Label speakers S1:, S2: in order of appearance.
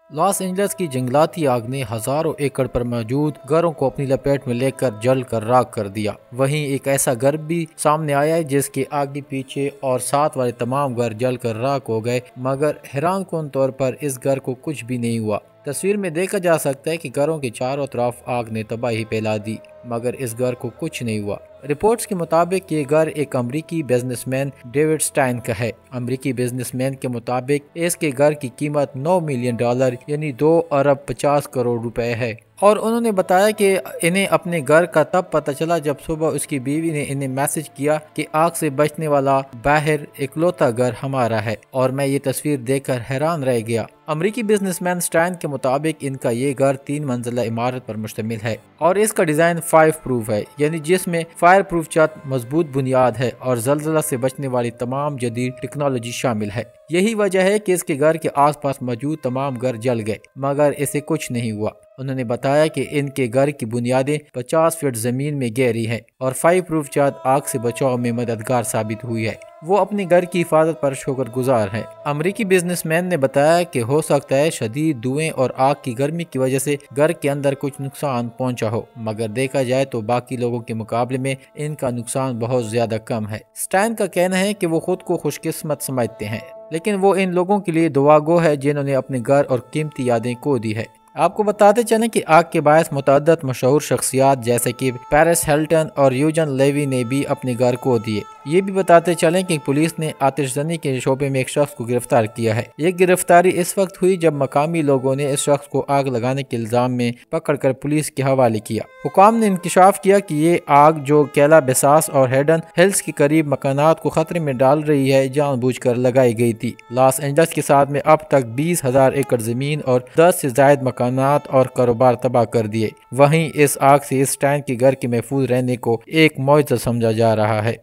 S1: Los Angeles کی جنگلاتی آگ نے ہزاروں ایکڑ پر موجود گھروں کو اپنی لپیٹ میں لے کر جل کر راکھ کر دیا۔ وہیں ایک ایسا گھر بھی سامنے آیا ہے جس کے آگے پیچھے اور ساتھ والے تمام گھر جل کر راکھ ہو گئے، مگر حیران کن طور پر اس گھر کو کچھ بھی نہیں ہوا۔ تصویر میں دیکھا جا سکتا ہے کہ گھروں کے چاروں طرف آگ نے تباہی پھیلا دی، مگر اس گھر کو کچھ نہیں ہوا۔ رپورٹس کے مطابق یہ گھر ایک امریکی بزنس مین ڈیوڈ سٹائن کا ہے۔ امریکی بزنس مین کے مطابق اس کے گھر کی قیمت $9 ملین یعنی 2.50 ارب روپے ہے، اور انہوں نے بتایا کہ انہیں اپنے گھر کا تب پتہ چلا جب صبح اس کی بیوی نے انہیں میسج کیا کہ آگ سے بچنے والا باہر اکلوتا گھر ہمارا ہے، اور میں یہ تصویر دیکھ کر حیران رہ گیا۔ امریکی بزنس مین سٹائن کے مطابق ان کا یہ گھر 3 منزلہ عمارت پر مشتمل ہے، اور اس کا ڈیزائن فائر پروف ہے، یعنی جس میں فائر پروف چھت، مضبوط بنیاد ہے اور زلزلہ سے بچنے والی تمام جدید ٹیکنالوجی شامل ہے۔ یہی وجہ ہے کہ اس کے گھر کے آس پاس موجود تمام گھر جل گئے، مگر اسے کچھ نہیں ہوا۔ انہوں نے بتایا کہ ان کے گھر کی بنیادیں 50 فٹ زمین میں گہری ہیں، اور فائر پروف چھت آگ سے بچاؤ میں مددگار ثابت ہوئی ہے۔ وہ اپنے گھر کی حفاظت پر شکر گزار ہیں۔ امریکی بزنس مین نے بتایا کہ ہو سکتا ہے شدید دھوئیں اور آگ کی گرمی کی وجہ سے گھر کے اندر کچھ نقصان پہنچا ہو، مگر دیکھا جائے تو باقی لوگوں کے مقابلے میں ان کا نقصان بہت زیادہ کم ہے۔ سٹائن کا کہنا ہے کہ وہ خود کو خوش قسمت سمجھتے ہیں، لیکن وہ ان لوگوں کے لیے دعا گو ہے جنہوں نے اپنے گھر اور قیمتی یادیں کھو دی ہے۔ آپ کو بتاتے چلیں کہ آگ کے باعث متعدد مشہور شخصیات جیسے کہ پیرس ہلٹن اور یوجن لیوی نے بھی اپنے گھر کھو دیے۔ یہ بھی بتاتے چلیں کہ پولیس نے آتش زنی کے شعبے میں ایک شخص کو گرفتار کیا ہے۔ یہ گرفتاری اس وقت ہوئی جب مقامی لوگوں نے اس شخص کو آگ لگانے کے الزام میں پکڑ کر پولیس کے حوالے کیا۔ حکام نے انکشاف کیا کہ یہ آگ جو کیلا بیساس اور ہیڈن ہلز کے قریب مکانات کو خطرے میں ڈال رہی ہے، جان بوجھ کر لگائی گئی تھی۔ لاس اینجلس کے ساتھ میں اب تک 20,000 ایکڑ زمین اور 10 سے زائد مکانات اور کاروبار تباہ کر دیے۔ وہیں اس آگ سے اس سٹائن کے گھر کے محفوظ رہنے کو ایک معجزہ سمجھا جا رہا ہے۔